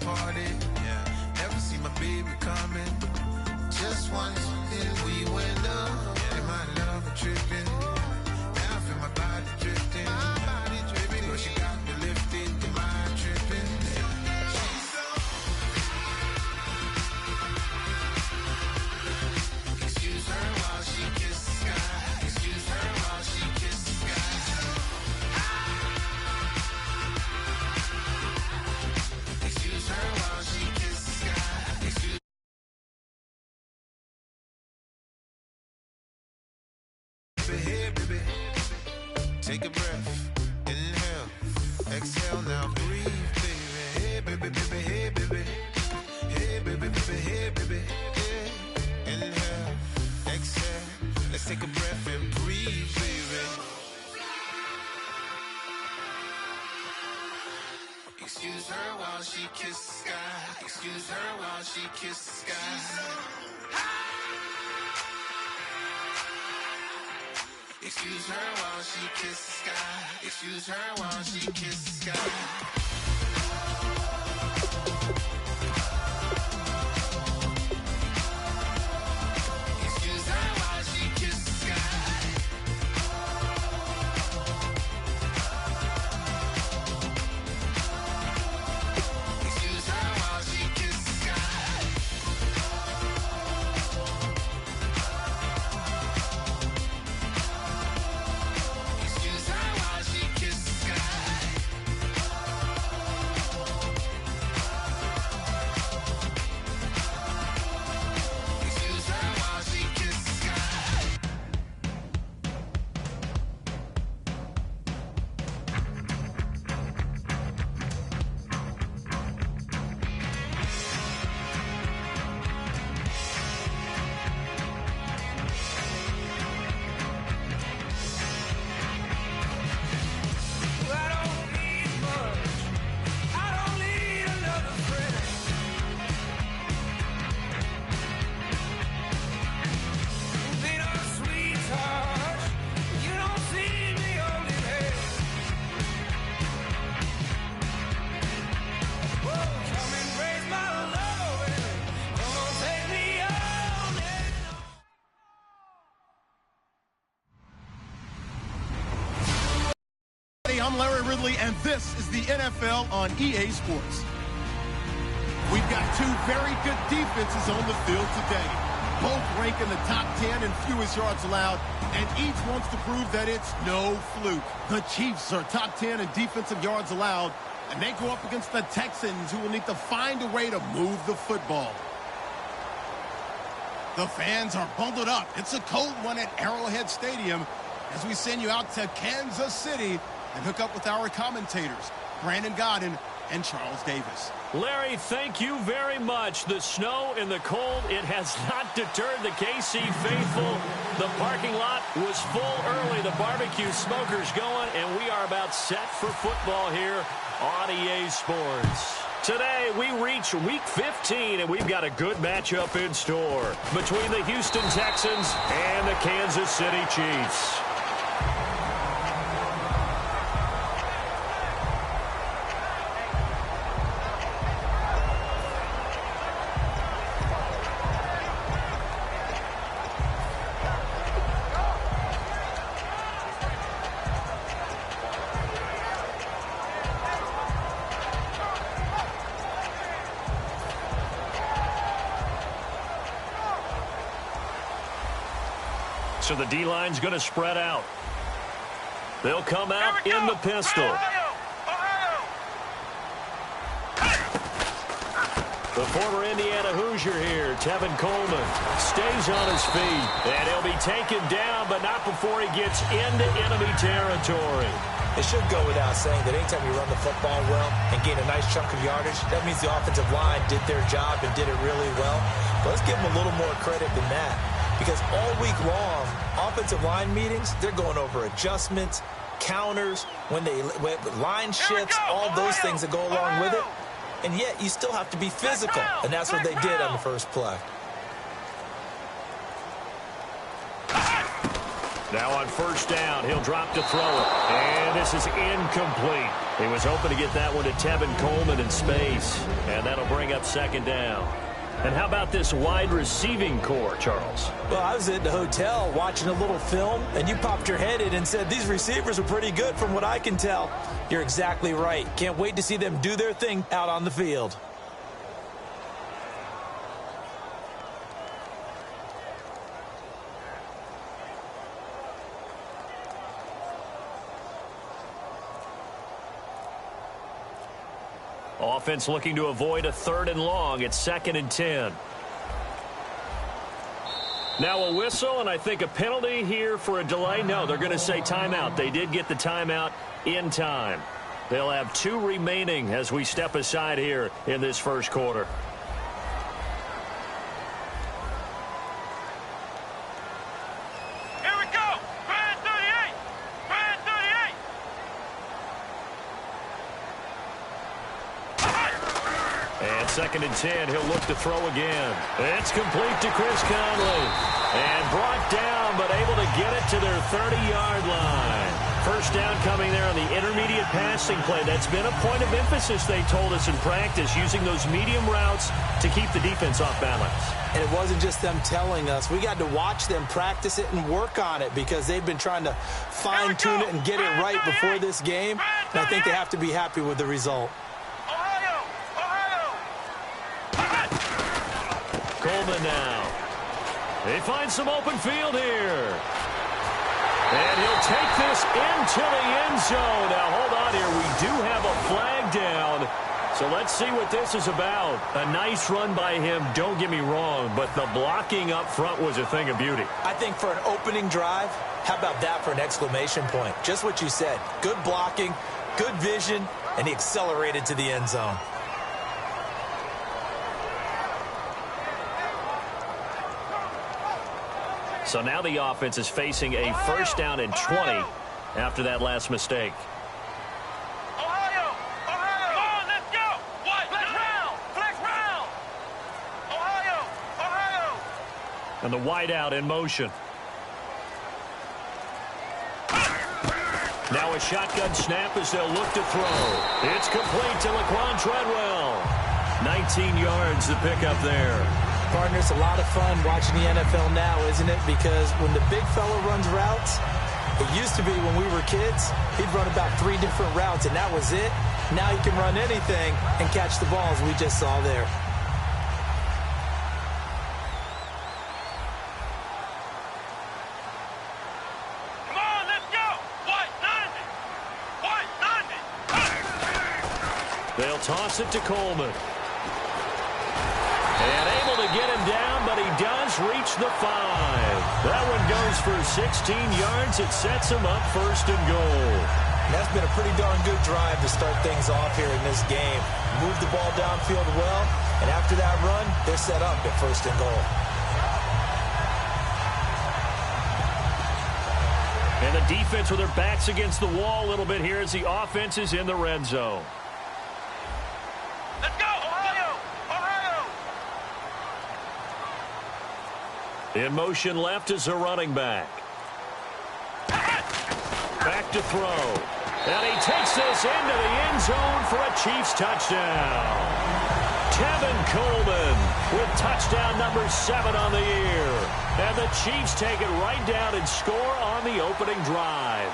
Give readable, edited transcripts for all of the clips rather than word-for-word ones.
party. Yeah, never see my baby coming. Just once, then we went up. Yeah, my love tripping. Now I feel my body drifting. Girl, she got me lifted, the mind tripping. Excuse her while she kisses the sky. Excuse her while she kisses the sky. Excuse her while she kisses the sky. Excuse. Hey, baby, take a breath, inhale, exhale, now breathe, baby. Hey, baby, baby, hey, baby, hey, baby, baby, hey, baby, yeah. Inhale, exhale, let's take a breath and breathe, baby. Excuse her while she kisses the sky. Excuse her while she kisses the sky. Excuse her while she kisses the sky. Excuse her while she kisses the sky. Excuse her while she kisses the sky. Excuse her while she kisses the sky. Excuse her while she kisses the sky. Excuse her while she kisses the sky. I don't need much. I don't need another friend. Been a sweetheart. You don't see me holding hands. Whoa, come and raise my love. Come on, take me on and on. Hey, I'm Larry Ridley, and this is the NFL on EA Sports. We've got two very good defenses on the field today. Both rank in the top 10 in fewest yards allowed, and each wants to prove that it's no fluke. The Chiefs are top 10 in defensive yards allowed, and they go up against the Texans, who will need to find a way to move the football. The fans are bundled up. It's a cold one at Arrowhead Stadium as we send you out to Kansas City and hook up with our commentators, Brandon Godden and Charles Davis. Larry, thank you very much. The snow and the cold, it has not deterred the KC faithful. The parking lot was full early. The barbecue smoker's going, and we are about set for football here on EA Sports. Today, we reach Week 15, and we've got a good matchup in store between the Houston Texans and the Kansas City Chiefs. So the D-line's going to spread out. They'll come out in the pistol. The former Indiana Hoosier here, Tevin Coleman, stays on his feet. And he'll be taken down, but not before he gets into enemy territory. It should go without saying that anytime you run the football well and gain a nice chunk of yardage, that means the offensive line did their job and did it really well. But let's give them a little more credit than that. Because all week long, offensive line meetings, they're going over adjustments, counters, when line shifts, all those things that go along with it. And yet, you still have to be physical. And that's what they did on the first play. Now on first down, he'll drop to throw it. And this is incomplete. He was hoping to get that one to Tevin Coleman in space. And that'll bring up second down. And how about this wide receiving core, Charles? Well, I was at the hotel watching a little film, and you popped your head in and said, these receivers are pretty good from what I can tell. You're exactly right. Can't wait to see them do their thing out on the field. Offense looking to avoid a 3rd and long. It's 2nd and 10. Now a whistle, and I think a penalty here for a delay. No, they're going to say timeout. They did get the timeout in time. They'll have 2 remaining as we step aside here in this first quarter. Here we go. Brand 38. Brand 38. And 2nd and 10, he'll look to throw again. It's complete to Chris Conley. And brought down, but able to get it to their 30-yard line. First down coming there on the intermediate passing play. That's been a point of emphasis, they told us in practice, using those medium routes to keep the defense off balance. And it wasn't just them telling us. We got to watch them practice it and work on it because they've been trying to fine-tune it and get it right before this game. And I think they have to be happy with the result. Coleman now. They find some open field here. And he'll take this into the end zone. Now, hold on here. We do have a flag down. So let's see what this is about. A nice run by him, don't get me wrong, but the blocking up front was a thing of beauty. I think for an opening drive, how about that for an exclamation point? Just what you said. Good blocking, good vision, and he accelerated to the end zone. So now the offense is facing a first down and 20 after that last mistake. Ohio! Ohio! Come on, let's go! What? Flex round! Flex round! Ohio! Ohio! And the wideout in motion. Now a shotgun snap as they'll look to throw. It's complete to Laquan Treadwell. 19 yards the pickup there. Partner, it's a lot of fun watching the NFL now, isn't it? Because when the big fella runs routes, it used to be when we were kids, he'd run about 3 different routes, and that was it. Now he can run anything and catch the balls we just saw there. Come on, let's go! White 90! White 90! They'll toss it to Coleman. And able to get him down, but he does reach the 5. That one goes for 16 yards. It sets him up 1st and goal. That's been a pretty darn good drive to start things off here in this game. Move the ball downfield well, and after that run, they're set up at 1st and goal. And the defense with their backs against the wall a little bit here as the offense is in the red zone. Let's go, Ohio! Ohio! In motion left is a running back. Back to throw. And he takes this into the end zone for a Chiefs touchdown. Tevin Coleman with touchdown number 7 on the year. And the Chiefs take it right down and score on the opening drive.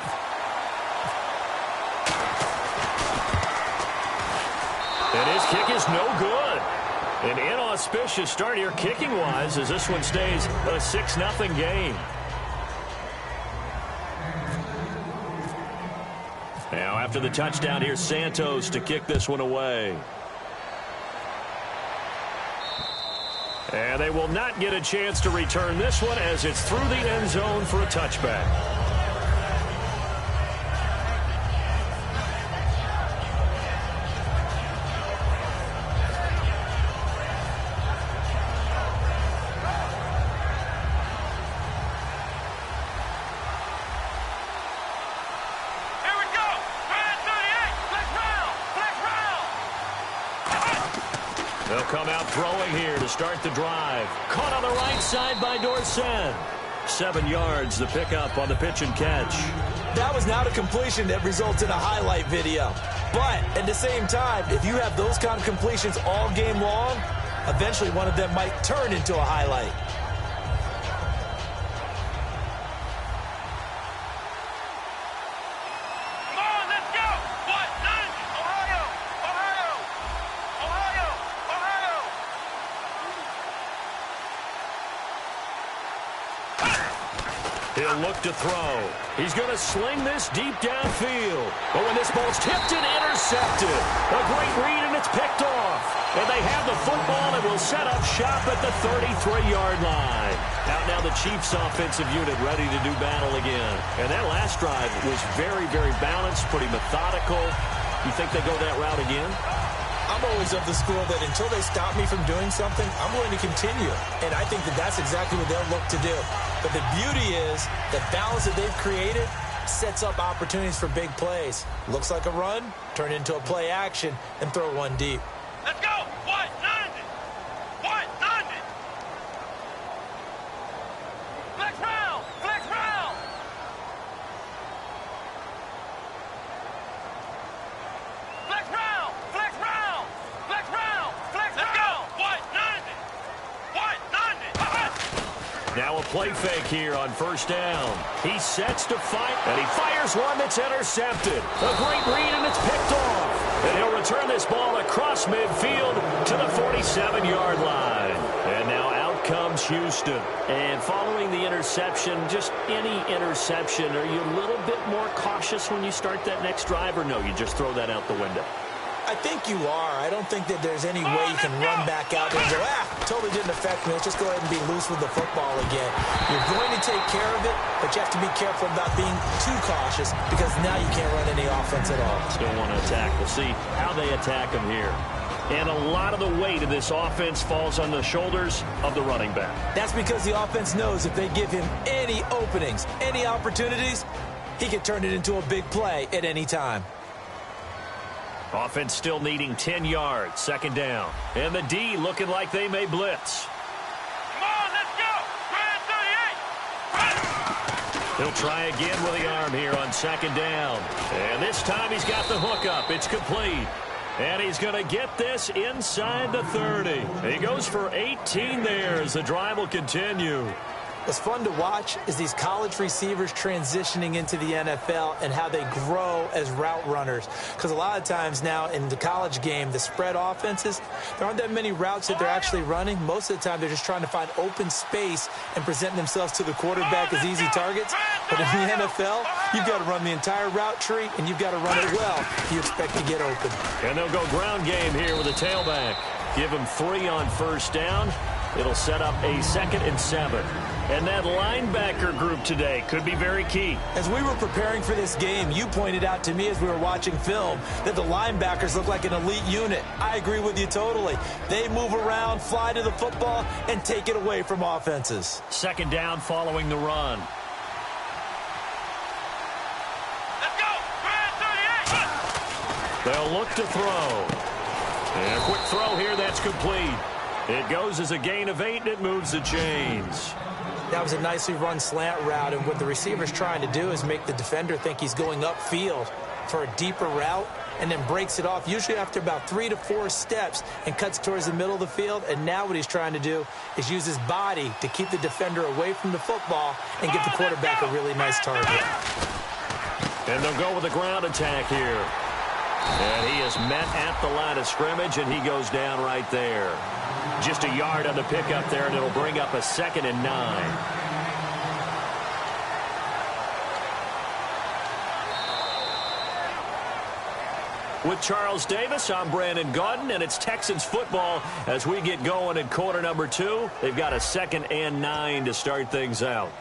And his kick is no good. An inauspicious start here kicking-wise as this one stays a 6-0 game. Now after the touchdown, here's Santos to kick this one away. And they will not get a chance to return this one as it's through the end zone for a touchback. They'll come out throwing here to start the drive. Caught on the right side by Dorsett. 7 yards, the pickup on the pitch and catch. That was not a completion that results in a highlight video. But at the same time, if you have those kind of completions all game long, eventually one of them might turn into a highlight. Come on, let's go! What? None! Ohio! Ohio! Ohio! Ohio! He'll look to throw. He's going to sling this deep downfield. But when this ball's tipped and intercepted, a great read, and it's picked off. And they have the football and will set up shop at the 33-yard line. Out now the Chiefs' offensive unit ready to do battle again. And that last drive was very, very balanced, pretty methodical. You think they go that route again? I'm always of the school that until they stop me from doing something, I'm going to continue. And I think that that's exactly what they'll look to do. But the beauty is the balance that they've created sets up opportunities for big plays. Looks like a run, turn into a play action, and throw one deep. Let's go! What? None! What? None! Flex round! Flex round! Flex round! Flex round! Flex round! Flex round! Let's go! What? None! What? None! Now a play fake here on first down. He sets to fight, and he fires one that's intercepted. A great read, and it's picked off. And he'll return this ball across midfield to the 47-yard line. And now out comes Houston. And following the interception, just any interception, are you a little bit more cautious when you start that next drive, or no, you just throw that out the window? I think you are. I don't think that there's any way you can run back out there and go, totally didn't affect me. Let's just go ahead and be loose with the football again. You're going to take care of it, but you have to be careful about being too cautious because now you can't run any offense at all. Still want to attack. We'll see how they attack him here. And a lot of the weight of this offense falls on the shoulders of the running back. That's because the offense knows if they give him any openings, any opportunities, he can turn it into a big play at any time. Offense still needing 10 yards, second down. And the D looking like they may blitz. Come on, let's go! Grand 38! He'll try again with the arm here on second down. And this time he's got the hook up. It's complete. And he's going to get this inside the 30. He goes for 18 there as the drive will continue. What's fun to watch is these college receivers transitioning into the NFL and how they grow as route runners. Because a lot of times now in the college game, the spread offenses, there aren't that many routes that they're actually running. Most of the time, they're just trying to find open space and present themselves to the quarterback as easy targets. But in the NFL, you've got to run the entire route tree, and you've got to run it well if you expect to get open. And they'll go ground game here with a tailback. Give him 3 on first down. It'll set up a 2nd and 7. And that linebacker group today could be very key. As we were preparing for this game, you pointed out to me as we were watching film that the linebackers look like an elite unit. I agree with you totally. They move around, fly to the football, and take it away from offenses. Second down following the run. Let's go! Grand 38! They'll look to throw. And a quick throw here that's complete. It goes as a gain of 8, and it moves the chains. That was a nicely run slant route, and what the receiver's trying to do is make the defender think he's going upfield for a deeper route and then breaks it off, usually after about 3 to 4 steps, and cuts towards the middle of the field. And now what he's trying to do is use his body to keep the defender away from the football and give the quarterback a really nice target. And they'll go with a ground attack here. And he is met at the line of scrimmage, and he goes down right there. Just a yard on the pickup there, and it'll bring up a 2nd and 9. With Charles Davis, I'm Brandon Gaudin, and it's Texans football as we get going in quarter number 2. They've got a 2nd and 9 to start things out.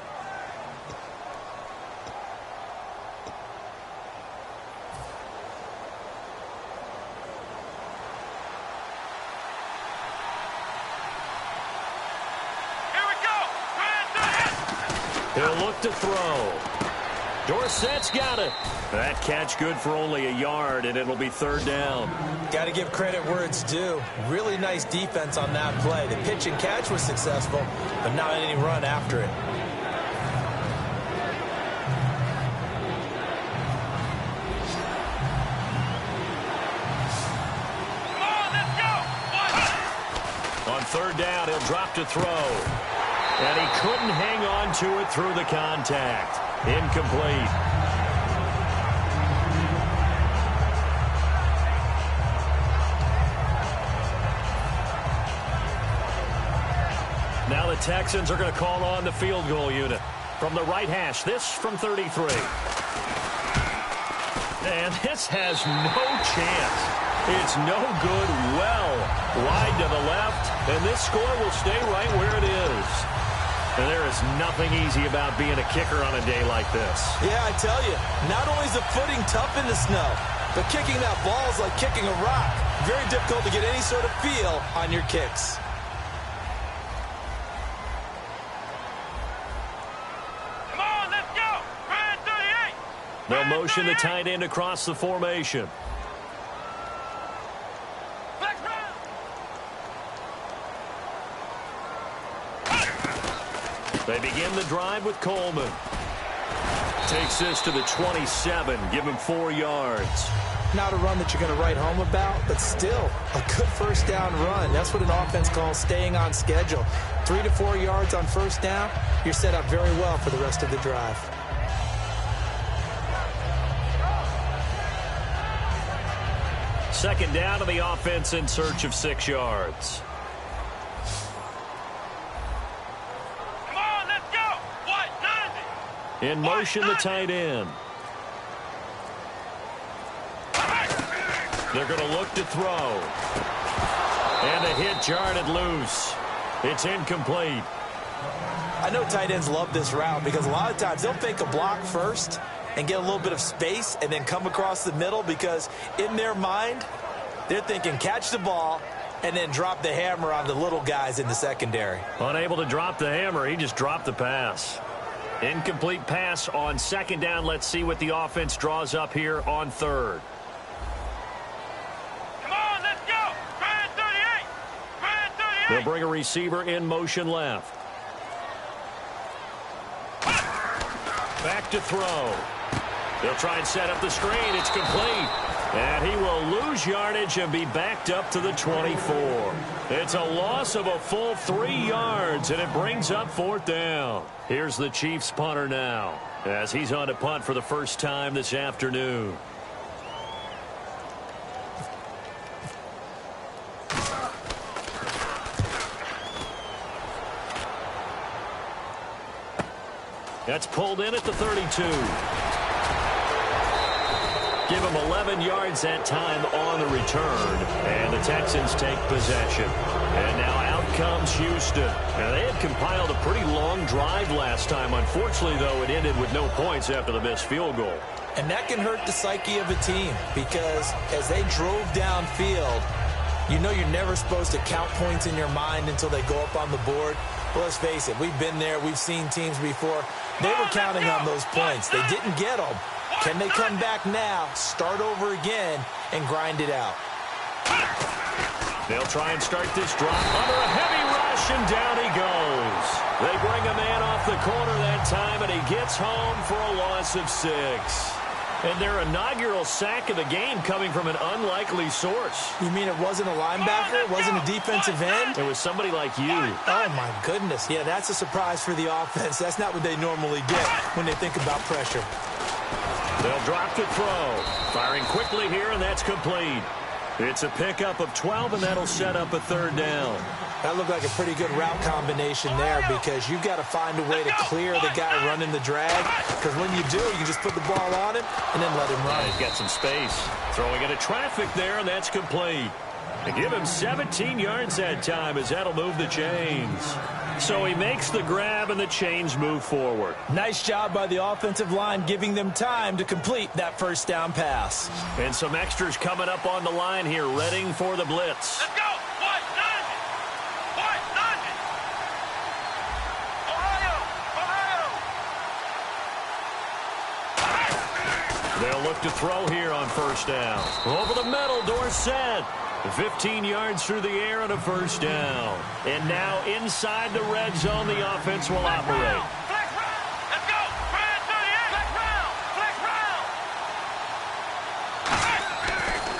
He'll look to throw. Dorsett's got it. That catch good for only a yard, and it'll be 3rd down. Got to give credit where it's due. Really nice defense on that play. The pitch and catch was successful, but not any run after it. third down, he'll drop to throw. And he couldn't hang on to it through the contact. Incomplete. Now the Texans are going to call on the field goal unit. From the right hash, this from 33. And this has no chance. It's no good, well wide to the left, and this score will stay right where it is. And there is nothing easy about being a kicker on a day like this. Yeah, I tell you, not only is the footing tough in the snow, but kicking that ball is like kicking a rock. Very difficult to get any sort of feel on your kicks. They'll motion the tight end across the formation. They begin the drive with Coleman. Takes this to the 27. Give him 4 yards. Not a run that you're going to write home about, but still a good first down run. That's what an offense calls staying on schedule. 3 to 4 yards on first down. You're set up very well for the rest of the drive. Second down to the offense in search of 6 yards. Come on, let's go. What? 90. In motion, the tight end. They're going to look to throw. And the hit jarred loose. It's incomplete. I know tight ends love this route because a lot of times they'll fake a block first and get a little bit of space and then come across the middle because in their mind, they're thinking catch the ball and then drop the hammer on the little guys in the secondary. Unable to drop the hammer, he just dropped the pass. Incomplete pass on second down. Let's see what the offense draws up here on third. Come on, let's go. Grand 38. Grand 38. They'll bring a receiver in motion left. Back to throw. They'll try and set up the screen. It's complete. And he will lose yardage and be backed up to the 24. It's a loss of a full 3 yards, and it brings up fourth down. Here's the Chiefs punter now, as he's on to punt for the first time this afternoon. That's pulled in at the 32. Give him 11 yards that time on the return. And the Texans take possession. And now out comes Houston. Now, they had compiled a pretty long drive last time. Unfortunately, though, it ended with no points after the missed field goal. And that can hurt the psyche of a team because as they drove downfield, you know you're never supposed to count points in your mind until they go up on the board. Well, let's face it, we've been there. We've seen teams before. They were counting on those points. They didn't get them. Can they come back now, start over again, and grind it out? They'll try and start this drive under a heavy rush, and down he goes. They bring a man off the corner that time, and he gets home for a loss of 6. And their inaugural sack of the game coming from an unlikely source. You mean it wasn't a linebacker? It wasn't a defensive end? It was somebody like you. Oh, my goodness. Yeah, that's a surprise for the offense. That's not what they normally get when they think about pressure. They'll drop to throw. Firing quickly here, and that's complete. It's a pickup of 12, and that'll set up a third down. That looked like a pretty good route combination there because you've got to find a way to clear the guy running the drag. Because when you do, you just put the ball on him and then let him run. He's got some space. Throwing into traffic there, and that's complete. They give him 17 yards that time as that'll move the chains. So he makes the grab, and the chains move forward. Nice job by the offensive line giving them time to complete that first down pass. And some extras coming up on the line here, readying for the blitz. Let's go. What? 90. What? 90. Ohio. They'll look to throw here on first down. Over the middle, Dorsett. 15 yards through the air and a first down. And now inside the red zone, the offense will operate. Flex round. Let's go. Grand 38. Flex round. Flex round.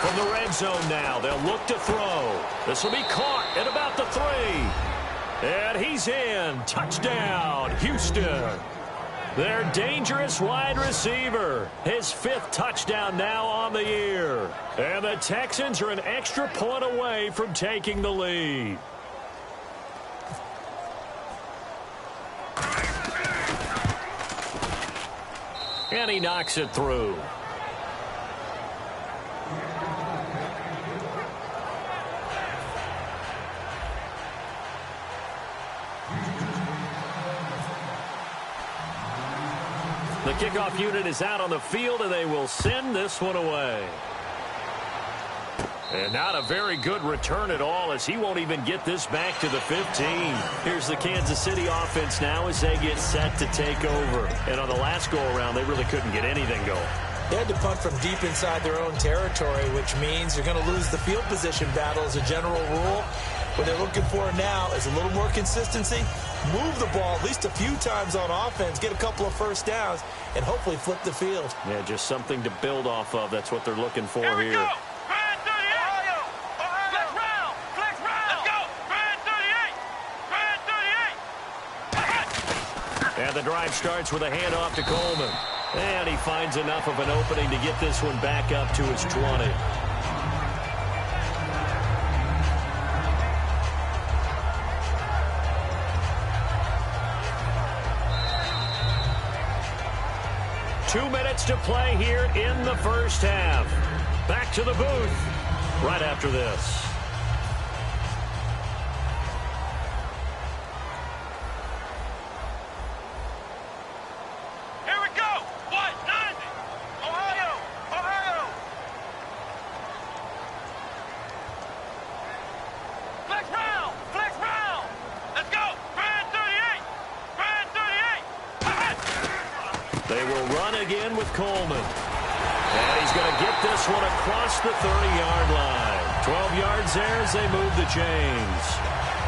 From the red zone now, they'll look to throw. This will be caught at about the 3. And he's in. Touchdown, Houston. Their dangerous wide receiver. His 5th touchdown now on the year. And the Texans are an extra point away from taking the lead. And he knocks it through. The kickoff unit is out on the field, and they will send this one away. And not a very good return at all, as he won't even get this back to the 15. Here's the Kansas City offense now as they get set to take over. And on the last go-around, they really couldn't get anything going. They had to punt from deep inside their own territory, which means you're going to lose the field position battle as a general rule. What they're looking for now is a little more consistency, move the ball at least a few times on offense, get a couple of first downs, and hopefully flip the field. Yeah, just something to build off of. That's what they're looking for Here we here. go. Grand 38. Ohio. Flex round. Flex round. Let's go. Grand 38. Grand 38. And the drive starts with a handoff to Coleman. And he finds enough of an opening to get this one back up to his 20. Two minutes to play here in the first half. Back to the booth right after this. Here we go. What? 90. Ohio. Ohio. Flex round. Flex round. Let's go. Grand 38. Grand 38. They will run again with Coleman. And he's going to get this one across the 30-yard line. 12 yards there as they move the chains.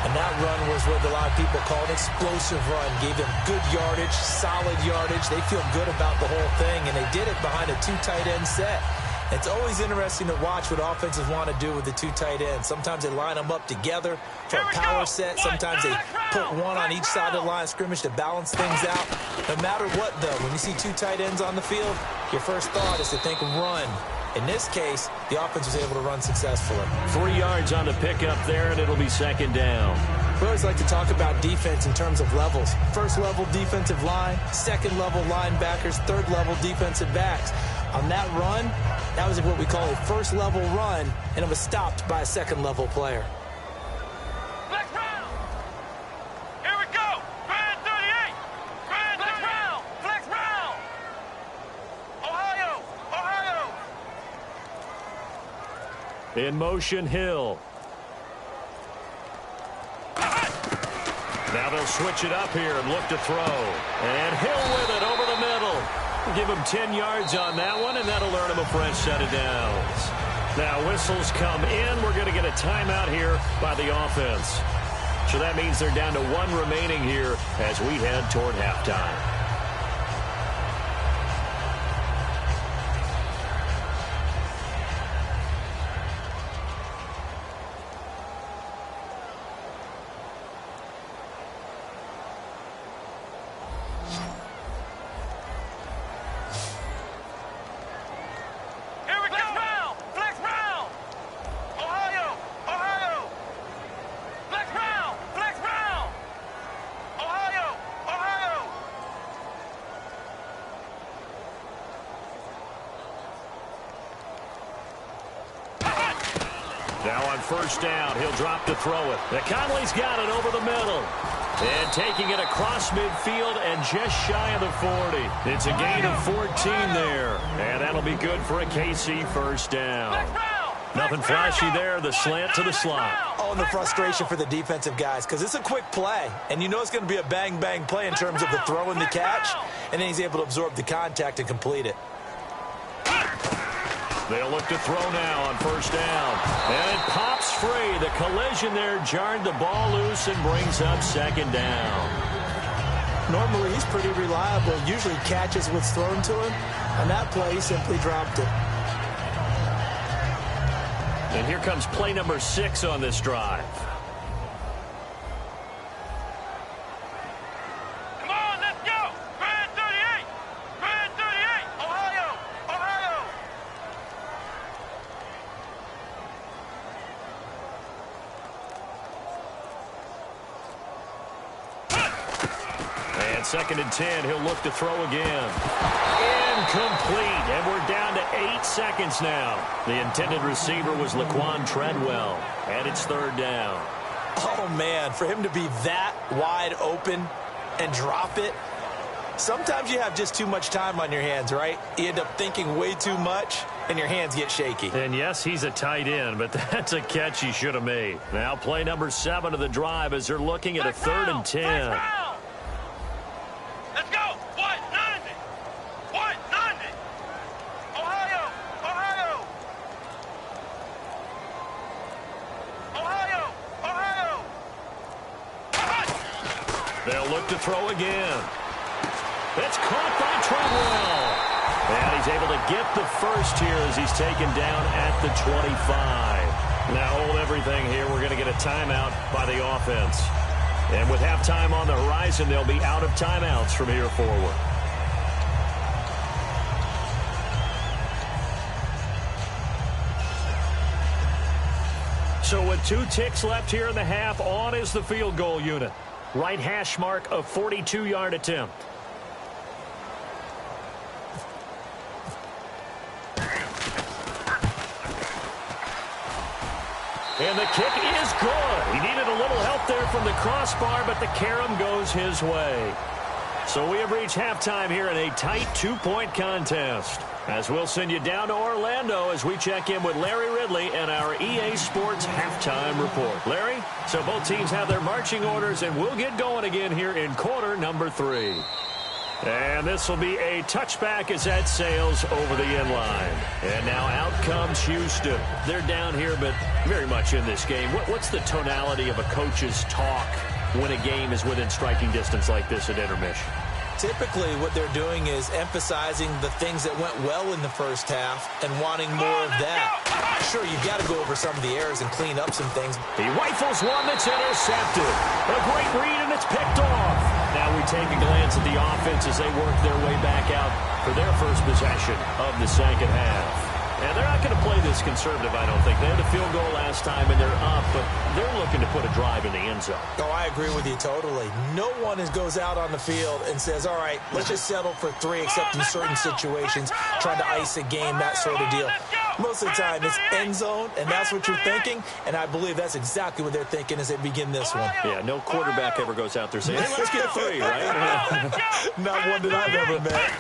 And that run was what a lot of people call an explosive run. Gave them good yardage, solid yardage. They feel good about the whole thing, and they did it behind a 2 tight end set. It's always interesting to watch what offenses want to do with the 2 tight ends. Sometimes they line them up together for a power set. Sometimes they put one on each side of the line of scrimmage to balance things out. No matter what, though, when you see 2 tight ends on the field, your first thought is to think run. In this case, the offense was able to run successfully. 3 yards on the pickup there, and it'll be second down. We always like to talk about defense in terms of levels. First level defensive line, second level linebackers, third level defensive backs. On that run, that was what we call a first level run, and it was stopped by a second level player. Flex round. Here we go. Grand 38. Grand flex round. Flex round. Ohio. Ohio. In motion, Hill. Now they'll switch it up here and look to throw. And Hill with it over the middle. Give him 10 yards on that one, and that'll earn him a fresh set of downs. Now whistles come in. We're going to get a timeout here by the offense. So that means they're down to 1 remaining here as we head toward halftime. Now on first down, he'll drop to throw it. Now Conley's got it over the middle. And taking it across midfield and just shy of the 40. It's a gain of 14 there. And that'll be good for a KC first down. Nothing flashy there, the slant to the slot. Oh, and the frustration for the defensive guys, because it's a quick play. And you know it's going to be a bang-bang play in terms of the throw and the catch. And then he's able to absorb the contact and complete it. They'll look to throw now on first down. And it pops free. The collision there jarred the ball loose and brings up second down. Normally, he's pretty reliable. Usually catches what's thrown to him. On that play, he simply dropped it. And here comes play number 6 on this drive. Come on, let's go! Grand 38! Grand 38! Ohio! Ohio! And 2nd and 10, he'll look to throw again. Incomplete, and we're down to 8 seconds now. The intended receiver was Laquan Treadwell, and it's 3rd down. Oh, man, for him to be that wide open and drop it, sometimes you have just too much time on your hands, right? You end up thinking way too much, and your hands get shaky. And yes, he's a tight end, but that's a catch he should have made. Now play number 7 of the drive as they're looking at a 3rd and 10. Let's go! What? 90! What? 90! Ohio! Ohio! Ohio! Ohio! They'll look to throw again. It's caught by Treadwell. And he's able to get the first here as he's taken down at the 25. Now hold everything here. We're going to get a timeout by the offense. And with halftime on the horizon, they'll be out of timeouts from here forward. So with 2 ticks left here in the half, on is the field goal unit. Right hash mark, a 42-yard attempt. And the kick is good. He needed a little help there from the crossbar, but the carom goes his way. So we have reached halftime here in a tight 2-point contest. As we'll send you down to Orlando as we check in with Larry Ridley and our EA Sports halftime report. Larry, so both teams have their marching orders, and we'll get going again here in quarter number 3. And this will be a touchback as that sails over the end line. And now out comes Houston. They're down here, but very much in this game. What's the tonality of a coach's talk when a game is within striking distance like this at intermission? Typically, what they're doing is emphasizing the things that went well in the first half and wanting more of that. Sure, you've got to go over some of the errors and clean up some things. He rifles one that's intercepted. A great read, and it's picked off. Now we take a glance at the offense as they work their way back out for their first possession of the second half. And they're not going to play this conservative, I don't think. They had a field goal last time, and they're up, but they're looking to put a drive in the end zone. Oh, I agree with you totally. No one goes out on the field and says, all right, let's just settle for 3, except in certain situations, trying to ice a game, that sort of deal. Most of the time, it's end zone, and that's what you're thinking, and I believe that's exactly what they're thinking as they begin this one. Yeah, no quarterback ever goes out there saying, hey, let's get 3, right? Not one that I've ever met.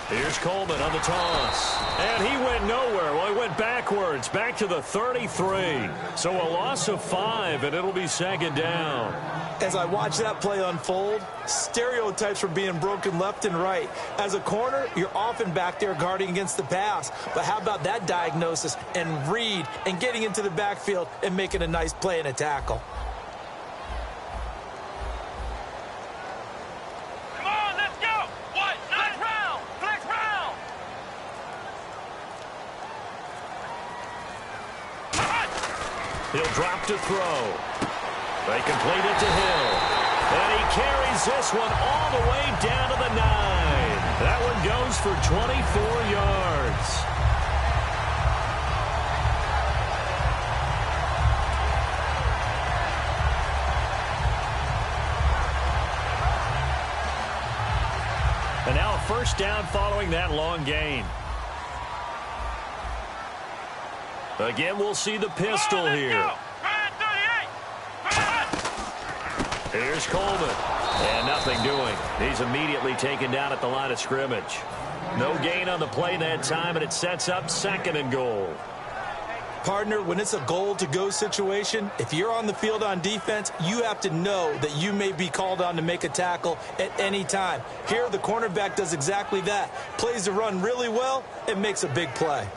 Here's Coleman on the toss. And he went nowhere. Well, he went backwards, back to the 33. So a loss of 5, and it'll be 2nd down. As I watch that play unfold, stereotypes were being broken left and right. As a corner, you're often back there guarding against the pass. But how about that diagnosis and read and getting into the backfield and making a nice play and a tackle? He'll drop to throw. They complete it to Hill. And he carries this one all the way down to the 9. That one goes for 24 yards. And now a first down following that long gain. Again, we'll see the pistol here. Here's Coleman. And nothing doing. He's immediately taken down at the line of scrimmage. No gain on the play that time, and it sets up 2nd and goal. Partner, when it's a goal-to-go situation, if you're on the field on defense, you have to know that you may be called on to make a tackle at any time. Here, the cornerback does exactly that. Plays the run really well and makes a big play.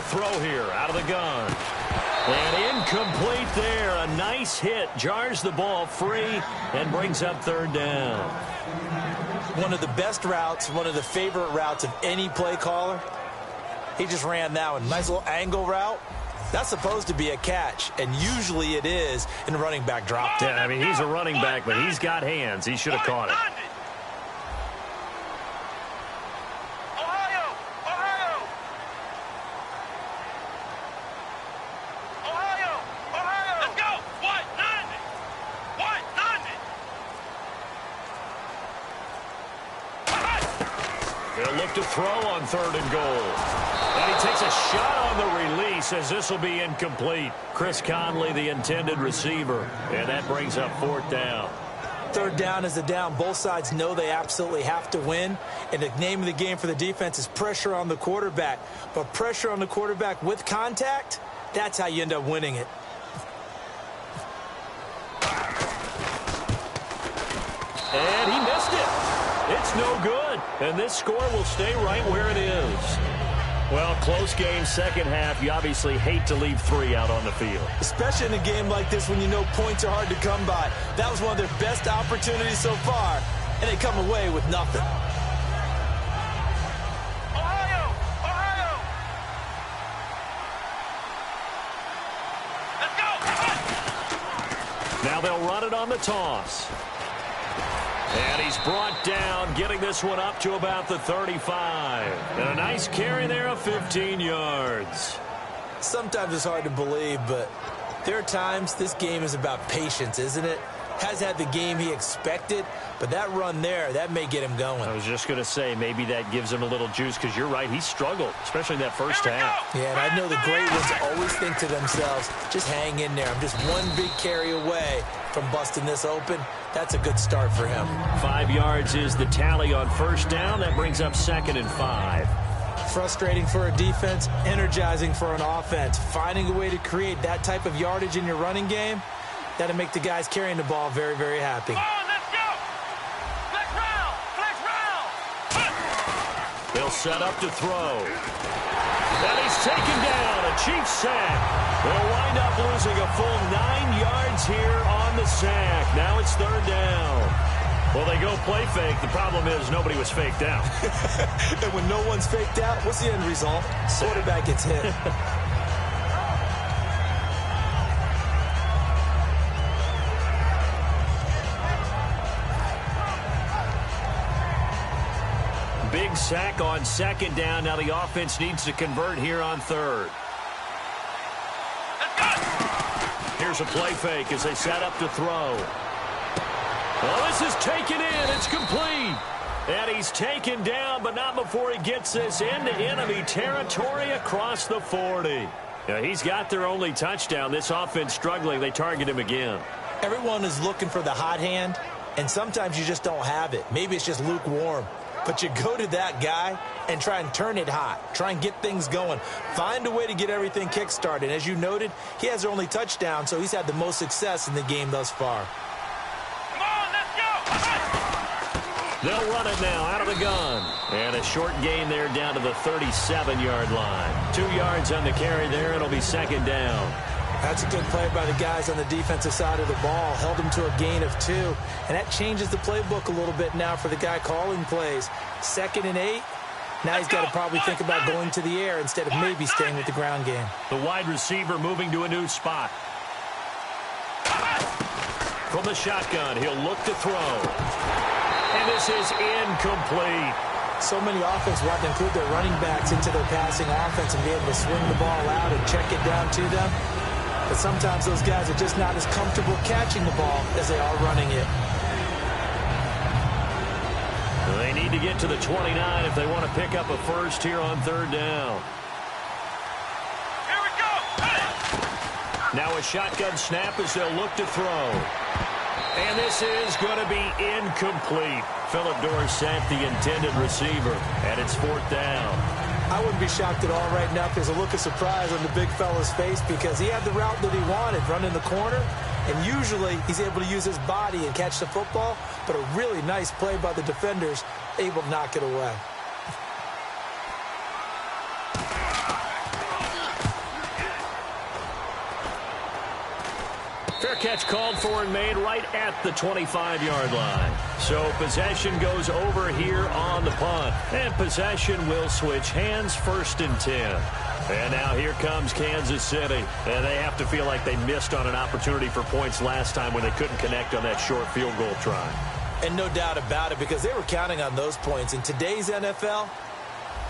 throw here out of the gun. And incomplete there. A nice hit. Jars the ball free and brings up third down. One of the best routes, one of the favorite routes of any play caller. He just ran that one. Nice little angle route. That's supposed to be a catch, and usually it is in a running back drop. Yeah, I mean, he's a running back, but he's got hands. He should have caught it. They'll look to throw on third and goal. And he takes a shot on the release as this will be incomplete. Chris Conley, the intended receiver. And that brings up fourth down. Third down is a down. Both sides know they absolutely have to win. And the name of the game for the defense is pressure on the quarterback. But pressure on the quarterback with contact, that's how you end up winning it. And he missed it. It's no good. And this score will stay right where it is. Well, close game, second half. You obviously hate to leave three out on the field. Especially in a game like this when you know points are hard to come by. That was one of their best opportunities so far, and they come away with nothing. Ohio! Ohio! Let's go! Now they'll run it on the toss. And he's brought down, getting this one up to about the 35. And a nice carry there of 15 yards. Sometimes it's hard to believe, but there are times this game is about patience, isn't it? Has had the game he expected, but that run there, that may get him going. I was just going to say, maybe that gives him a little juice, because you're right, he struggled, especially in that first half. Yeah, and I know the great ones always think to themselves, just hang in there. I'm just one big carry away from busting this open. That's a good start for him. 5 yards is the tally on first down. That brings up 2nd and 5. Frustrating for a defense, energizing for an offense. Finding a way to create that type of yardage in your running game, that'll make the guys carrying the ball very, very happy. Come on, let's go! Flex round! Flex round! They'll set up to throw. And he's taken down. A Chiefs sack. They'll wind up losing a full 9 yards here on the sack. Now it's third down. Well, they go play fake. The problem is nobody was faked out. And when no one's faked out, what's the end result? Quarterback gets hit. Big sack on second down. Now the offense needs to convert here on third. Here's a play fake as they set up to throw. Well, this is taken in. It's complete. And he's taken down, but not before he gets this into enemy territory across the 40. Now, he's got their only touchdown. This offense struggling. They target him again. Everyone is looking for the hot hand, and sometimes you just don't have it. Maybe it's just lukewarm. But you go to that guy and try and turn it hot. Try and get things going. Find a way to get everything kick-started. As you noted, he has their only touchdown, so he's had the most success in the game thus far. Come on, let's go! They'll run it now out of the gun. And a short gain there down to the 37-yard line. 2 yards on the carry there. It'll be second down. That's a good play by the guys on the defensive side of the ball. Held him to a gain of 2. And that changes the playbook a little bit now for the guy calling plays. 2nd and 8. Now he's got to probably think about going to the air instead of maybe staying with the ground game. The wide receiver moving to a new spot. From the shotgun, he'll look to throw. And this is incomplete. So many offenses want to include their running backs into their passing offense and be able to swing the ball out and check it down to them. But sometimes those guys are just not as comfortable catching the ball as they are running it. They need to get to the 29 if they want to pick up a first here on third down. Here we go! Now a shotgun snap as they'll look to throw. And this is going to be incomplete. Philip Dorsett, the intended receiver, and it's fourth down. I wouldn't be shocked at all right now if there's a look of surprise on the big fella's face because he had the route that he wanted, running the corner, and usually he's able to use his body and catch the football, but a really nice play by the defenders, able to knock it away. Fair catch called for and made right at the 25-yard line. So possession goes over here on the punt. And possession will switch hands, 1st and 10. And now here comes Kansas City. And they have to feel like they missed on an opportunity for points last time when they couldn't connect on that short field goal try. And no doubt about it, because they were counting on those points. In today's NFL,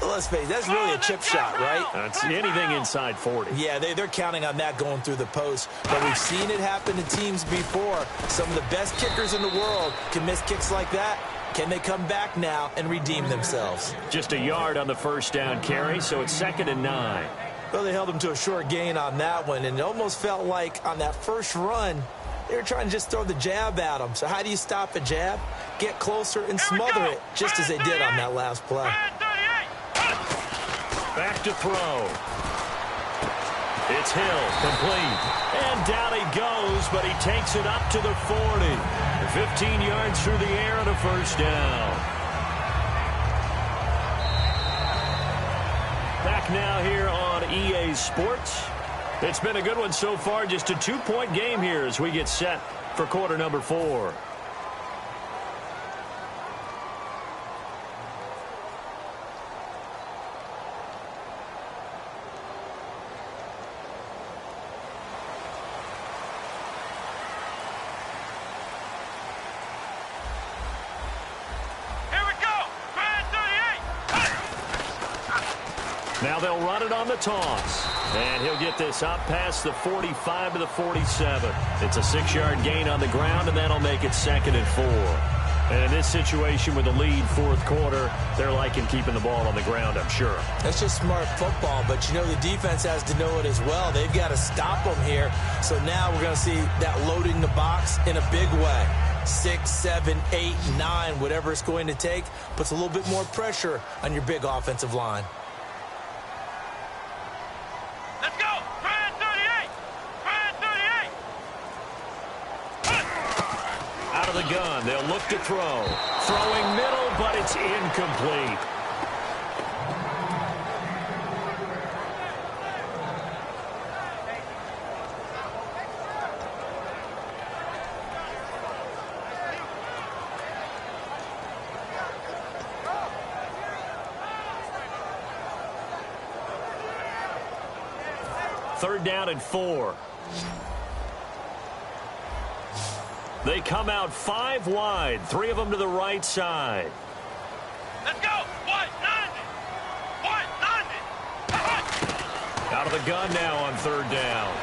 let's face it, that's really a chip shot, right? That's anything inside 40. Yeah, they're counting on that going through the post. But we've seen it happen to teams before. Some of the best kickers in the world can miss kicks like that. Can they come back now and redeem themselves? Just a yard on the 1st down carry, so it's 2nd and 9. Well, they held them to a short gain on that one, and it almost felt like on that first run, they were trying to just throw the jab at them. So how do you stop a jab? Get closer and smother it, just as they did on that last play. Back to throw. It's Hill, complete. And down he goes, but he takes it up to the 40. 15 yards through the air and a 1st down. Back now here on EA Sports. It's been a good one so far. Just a 2-point game here as we get set for quarter number 4. Now they'll run it on the toss. And he'll get this up past the 45 to the 47. It's a 6-yard gain on the ground, and that'll make it 2nd and 4. And in this situation with the lead 4th quarter, they're liking keeping the ball on the ground, I'm sure. That's just smart football, but you know the defense has to know it as well. They've got to stop them here. So now we're going to see that loading the box in a big way. 6, 7, 8, 9, whatever it's going to take, puts a little bit more pressure on your big offensive line. Let's go! Try 38! Try 38! Out of the gun, they'll look to throw. Throwing middle, but it's incomplete. Third down and 4. They come out 5 wide, 3 of them to the right side. Let's go! White, 90! White, 90! Out of the gun now on 3rd down.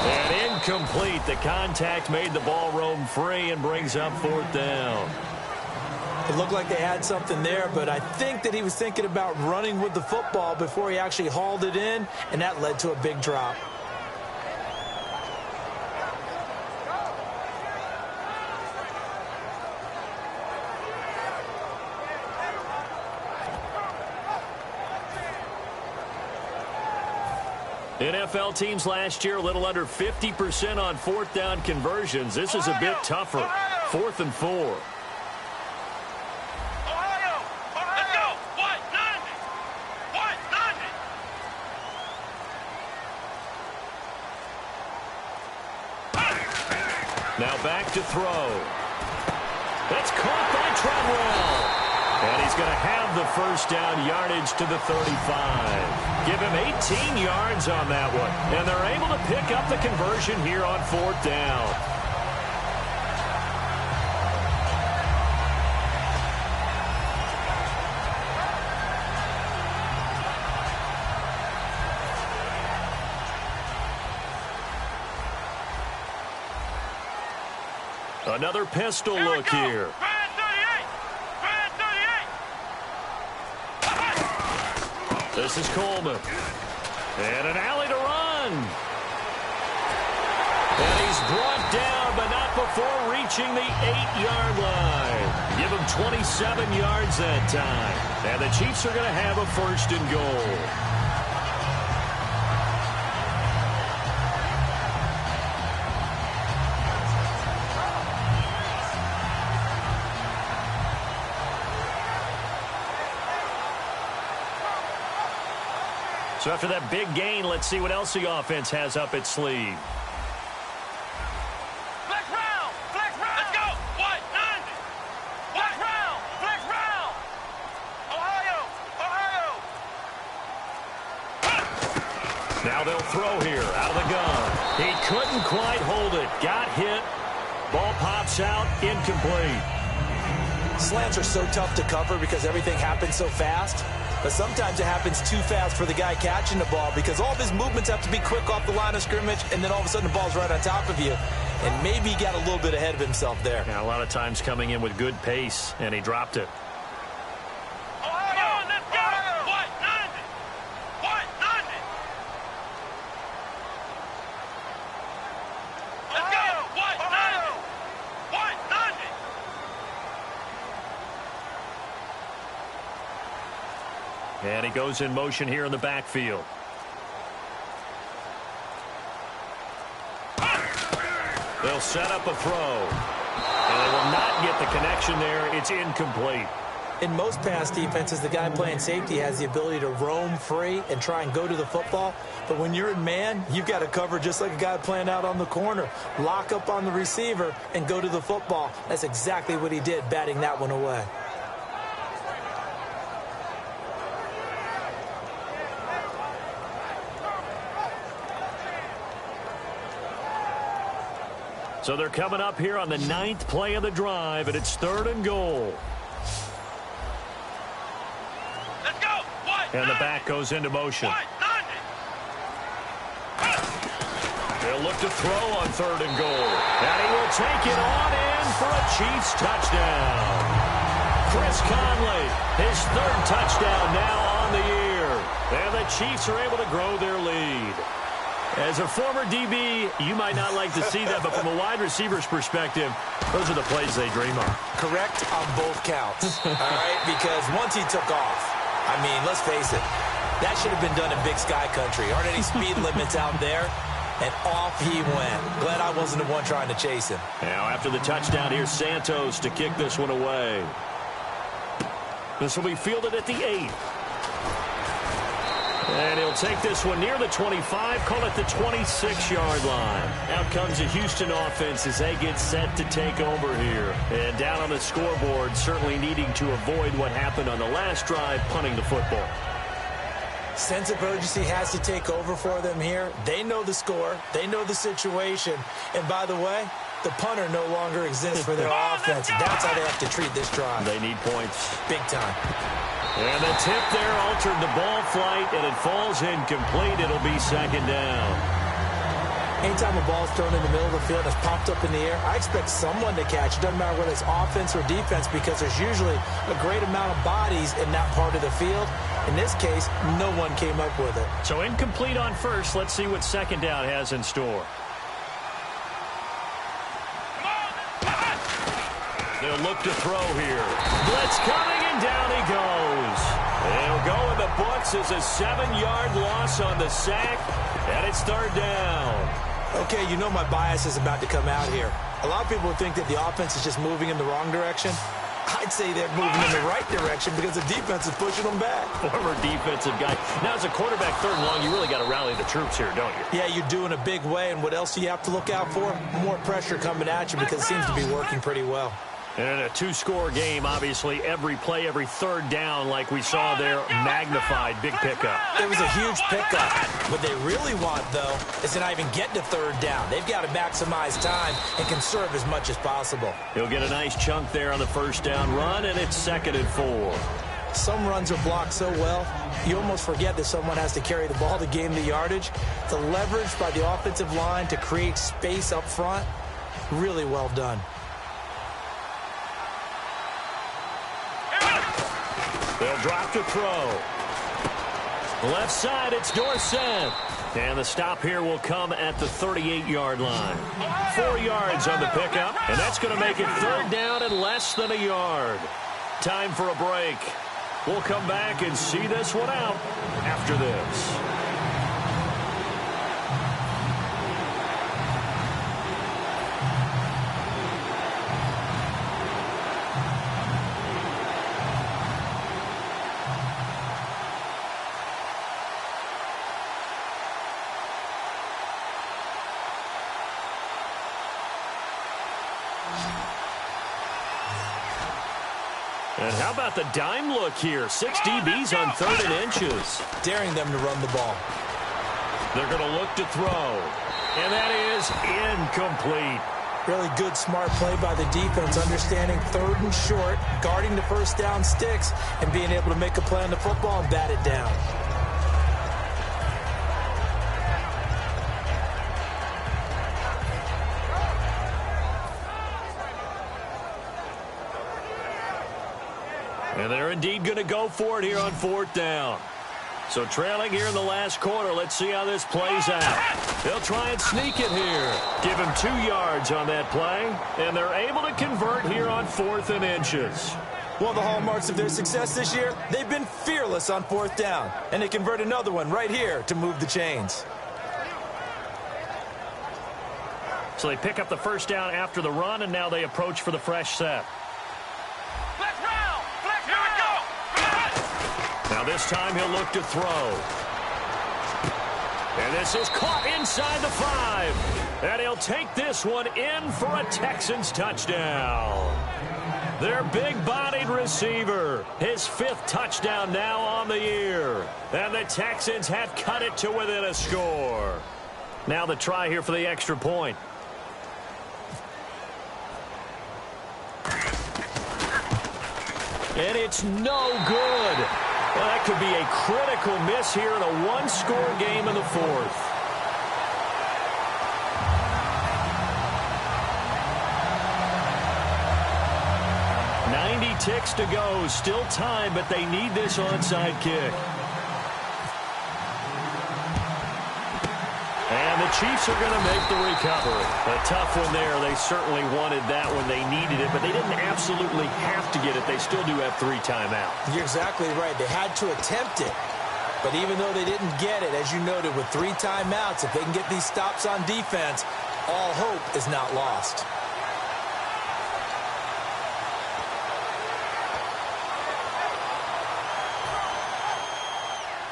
And incomplete. The contact made the ball roam free and brings up 4th down. It looked like they had something there, but I think that he was thinking about running with the football before he actually hauled it in, and that led to a big drop. NFL teams last year a little under 50% on 4th down conversions. This is a bit tougher. 4th and 4. Now back to throw. That's caught by Treadwell. And he's going to have the 1st down yardage to the 35. Give him 18 yards on that one. And they're able to pick up the conversion here on 4th down. Another pistol look here. This is Coleman. And an alley to run. And he's brought down, but not before reaching the 8-yard line. Give him 27 yards that time. And the Chiefs are going to have a 1st and goal. So after that big gain, let's see what else the offense has up its sleeve. Now they'll throw here out of the gun. He couldn't quite hold it. Got hit. Ball pops out. Incomplete. Slants are so tough to cover because everything happens so fast. But sometimes it happens too fast for the guy catching the ball because all of his movements have to be quick off the line of scrimmage, and then all of a sudden the ball's right on top of you. And maybe he got a little bit ahead of himself there. Yeah, a lot of times coming in with good pace, and he dropped it. Ohio, let's go! What? Nothing! What? Nothing! Let's go! What? Nothing! What? Nothing! And he goes in motion here in the backfield. They'll set up a throw. And they will not get the connection there. It's incomplete. In most pass defenses, the guy playing safety has the ability to roam free and try and go to the football. But when you're in man, you've got to cover just like a guy playing out on the corner. Lock up on the receiver and go to the football. That's exactly what he did, batting that one away. So they're coming up here on the 9th play of the drive, and it's 3rd and goal. Let's go! What? And the back goes into motion. What? Nothing! They'll look to throw on 3rd and goal. And he will take it on in for a Chiefs touchdown. Chris Conley, his 3rd touchdown now on the year. And the Chiefs are able to grow their lead. As a former DB, you might not like to see that, but from a wide receiver's perspective, those are the plays they dream of. Correct on both counts, all right? Because once he took off, I mean, let's face it, that should have been done in Big Sky Country. Aren't any speed limits out there? And off he went. Glad I wasn't the one trying to chase him. Now, after the touchdown, here's Santos to kick this one away. This will be fielded at the 8. And he'll take this one near the 25, call it the 26-yard line. Out comes the Houston offense as they get set to take over here. And down on the scoreboard, certainly needing to avoid what happened on the last drive, punting the football. Sense of urgency has to take over for them here. They know the score. They know the situation. And by the way, the punter no longer exists for their offense. That's how they have to treat this drive. They need points. Big time. And the tip there altered the ball flight, and it falls incomplete. It'll be 2nd down. Anytime a ball's thrown in the middle of the field and it's popped up in the air, I expect someone to catch. It doesn't matter whether it's offense or defense because there's usually a great amount of bodies in that part of the field. In this case, no one came up with it. So incomplete on first. Let's see what 2nd down has in store. They'll look to throw here. Blitz coming, and down he goes. It'll go in the books as a 7-yard loss on the sack, and it's 3rd down. Okay, you know my bias is about to come out here. A lot of people think that the offense is just moving in the wrong direction. I'd say they're moving in the right direction because the defense is pushing them back. Former defensive guy. Now, as a quarterback, 3rd and long, you really got to rally the troops here, don't you? Yeah, you do in a big way, and what else do you have to look out for? More pressure coming at you because it seems to be working pretty well. And in a 2-score game, obviously, every play, every 3rd down, like we saw there, magnified, big pickup. It was a huge pickup. What they really want, though, is to not even get to 3rd down. They've got to maximize time and conserve as much as possible. He'll get a nice chunk there on the 1st down run, and it's 2nd and 4. Some runs are blocked so well, you almost forget that someone has to carry the ball to gain the yardage. The leverage by the offensive line to create space up front, really well done. They'll drop to throw. Left side, it's Dorsett. And the stop here will come at the 38-yard line. 4 yards on the pickup, and that's going to make it 3rd down and less than a yard. Time for a break. We'll come back and see this one out after this. And how about the dime look here? 6 DBs on 3rd and inches. Daring them to run the ball. They're going to look to throw. And that is incomplete. Really good, smart play by the defense, understanding third and short, guarding the first down sticks, and being able to make a play on the football and bat it down. And they're indeed going to go for it here on fourth down. So trailing here in the last quarter. Let's see how this plays out. They'll try and sneak it here. Give him 2 yards on that play. And they're able to convert here on 4th and inches. One of the hallmarks of their success this year, they've been fearless on fourth down. And they convert another one right here to move the chains. So they pick up the first down after the run, and now they approach for the fresh set. Now this time he'll look to throw. And this is caught inside the 5. And he'll take this one in for a Texans touchdown. Their big-bodied receiver. His 5th touchdown now on the year. And the Texans have cut it to within a score. Now the try here for the extra point. And it's no good. Well, that could be a critical miss here in a one-score game in the 4th. Ticks to go. Still time, but they need this onside kick. And the Chiefs are going to make the recovery. A tough one there. They certainly wanted that when they needed it, but they didn't absolutely have to get it. They still do have 3 timeouts. You're exactly right. They had to attempt it. But even though they didn't get it, as you noted, with 3 timeouts, if they can get these stops on defense, all hope is not lost.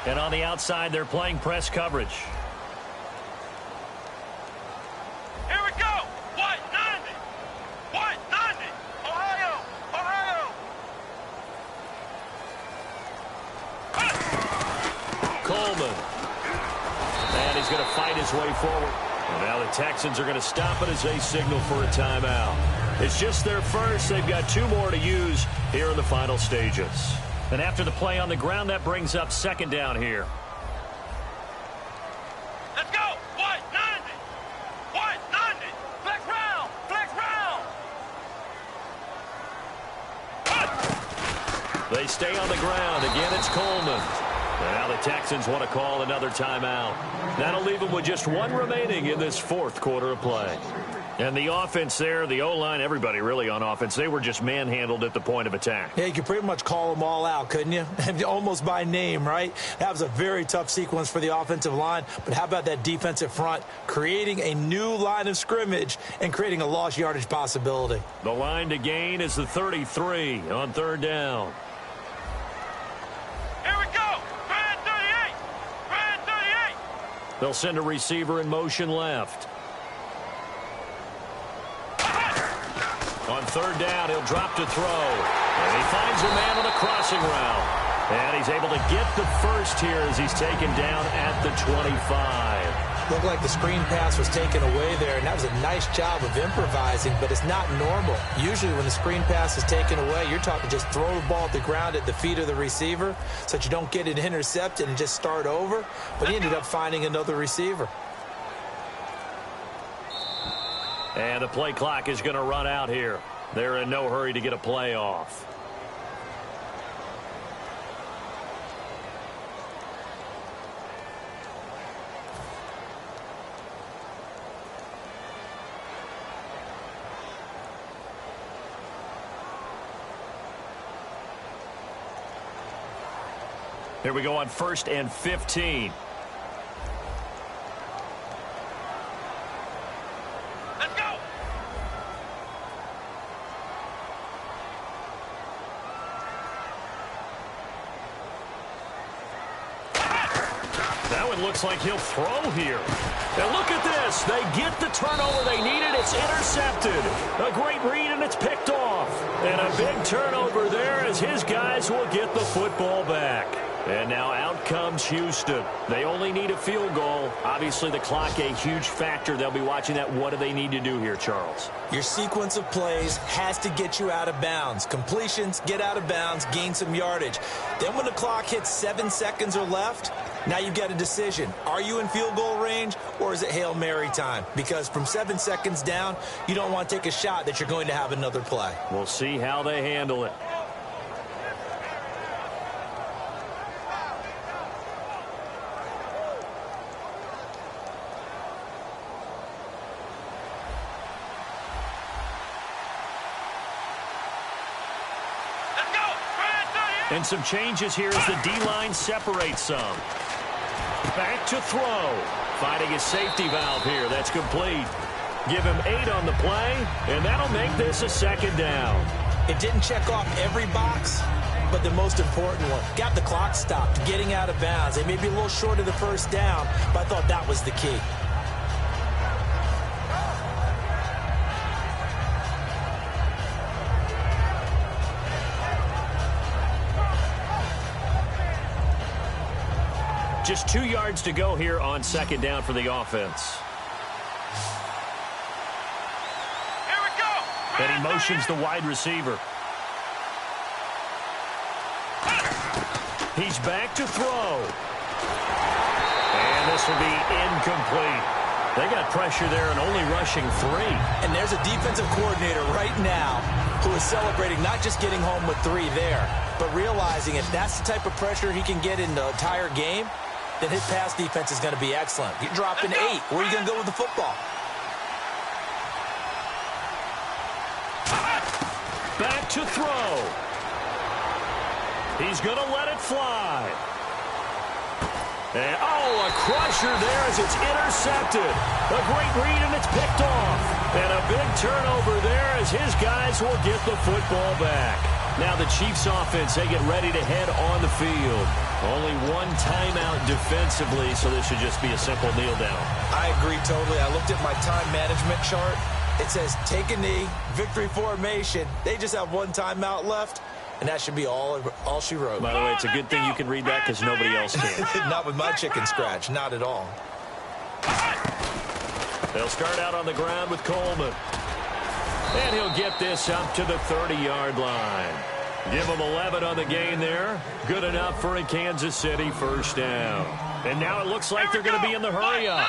And on the outside, they're playing press coverage. Here we go. White 90. White 90. Ohio. Ohio. Coleman. And he's going to fight his way forward. And now the Texans are going to stop it as they signal for a timeout. It's just their first. They've got 2 more to use here in the final stages. And after the play on the ground, that brings up 2nd down here. Let's go. White 90. White 90. Flex round. Flex round. They stay on the ground. Again, it's Coleman. And now the Texans want to call another timeout. That'll leave them with just 1 remaining in this 4th quarter of play. And the offense there, the O-line, everybody really on offense, they were just manhandled at the point of attack. Yeah, you could pretty much call them all out, couldn't you? Almost by name, right? That was a very tough sequence for the offensive line. But how about that defensive front creating a new line of scrimmage and creating a lost yardage possibility? The line to gain is the 33 on 3rd down. Here we go. Grand 38. Grand 38. They'll send a receiver in motion left. On 3rd down, he'll drop to throw. And he finds a man on a crossing route. And he's able to get the first here as he's taken down at the 25. Looked like the screen pass was taken away there, and that was a nice job of improvising, but it's not normal. Usually when the screen pass is taken away, you're taught to just throw the ball at the ground at the feet of the receiver so that you don't get it intercepted and just start over. But he ended up finding another receiver. And the play clock is going to run out here. They're in no hurry to get a play off. Here we go on 1st and 15. Now it looks like he'll throw here. And look at this. They get the turnover they needed. It's intercepted. A great read, and it's picked off. And a big turnover there as his guys will get the football back. And now out comes Houston. They only need a field goal. Obviously, the clock a huge factor. They'll be watching that. What do they need to do here, Charles? Your sequence of plays has to get you out of bounds. Completions, get out of bounds, gain some yardage. Then when the clock hits 7 seconds or left, now you've got a decision. Are you in field goal range, or is it Hail Mary time? Because from 7 seconds down, you don't want to take a shot that you're going to have another play. We'll see how they handle it. And some changes here as the D-line separates some. Back to throw. Finding his safety valve here. That's complete. Give him 8 on the play, and that'll make this a second down. It didn't check off every box, but the most important one. Got the clock stopped, getting out of bounds. They may be a little short of the first down, but I thought that was the key. Just 2 yards to go here on second down for the offense. Here we go. And he motions the wide receiver. He's back to throw. And this will be incomplete. They got pressure there and only rushing 3. And there's a defensive coordinator right now who is celebrating not just getting home with 3 there, but realizing if that's the type of pressure he can get in the entire game, then his pass defense is going to be excellent. You're dropping 8. Where are you going to go with the football? Back to throw. He's going to let it fly. And, a crusher there as it's intercepted. A great read, and it's picked off. And a big turnover there as his guys will get the football back. Now the Chiefs offense, they get ready to head on the field. Only 1 timeout defensively, so this should just be a simple kneel down. I agree totally. I looked at my time management chart. It says take a knee, victory formation. They just have 1 timeout left, and that should be all she wrote. By the way, it's a good thing you can read that because nobody else can. Not with my chicken scratch, not at all. They'll start out on the ground with Coleman. And he'll get this up to the 30-yard line. Give him 11 on the gain there. Good enough for a Kansas City first down. And now it looks like they're going to be in the hurry-up.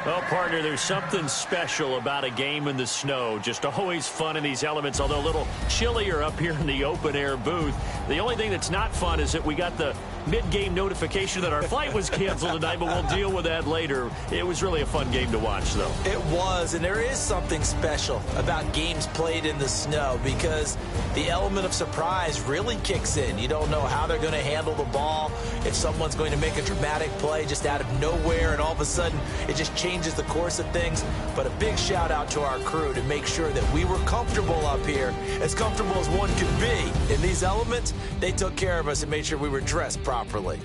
Well, partner, there's something special about a game in the snow. Just always fun in these elements, although a little chillier up here in the open-air booth. The only thing that's not fun is that we got the mid-game notification that our flight was canceled tonight, but we'll deal with that later. It was really a fun game to watch, though. It was, and there is something special about games played in the snow because the element of surprise really kicks in. You don't know how they're going to handle the ball, if someone's going to make a dramatic play just out of nowhere, and all of a sudden it just changes the course of things. But a big shout out to our crew to make sure that we were comfortable up here, as comfortable as one could be. In these elements, they took care of us and made sure we were dressed properly.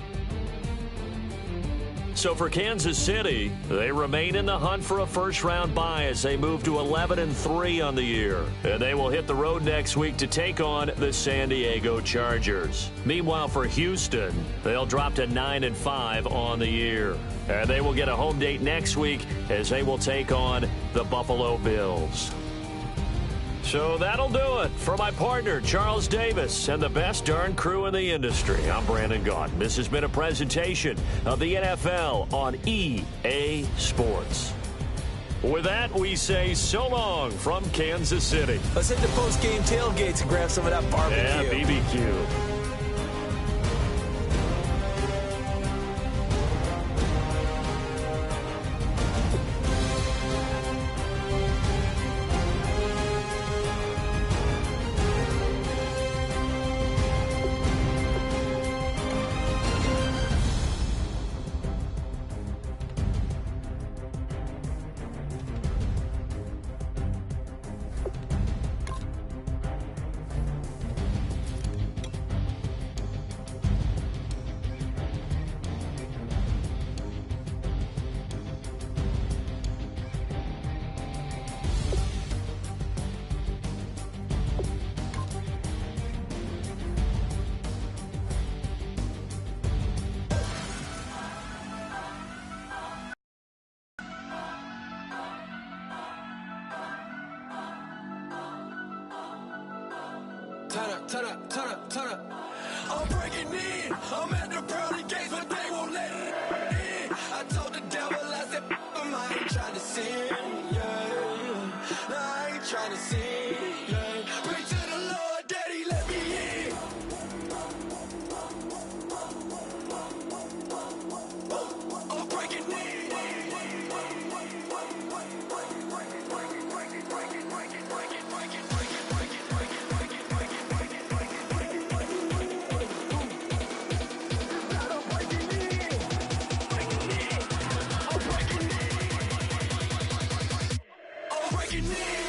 So for Kansas City, they remain in the hunt for a first-round bye as they move to 11-3 on the year. And they will hit the road next week to take on the San Diego Chargers. Meanwhile, for Houston, they'll drop to 9-5 on the year. And they will get a home date next week as they will take on the Buffalo Bills. So that'll do it for my partner, Charles Davis, and the best darn crew in the industry. I'm Brandon Gaudin. This has been a presentation of the NFL on EA Sports. With that, we say so long from Kansas City. Let's hit the post-game tailgates and grab some of that barbecue. Yeah, BBQ. turn up. I'm breaking in. I'm at the pearly gates, but they won't let it in. I told the devil, I said, I ain't trying to sin, yeah. No, I ain't trying to sin, yeah. Pray to the Lord that he let me in. I'm breaking in. I'm breaking in.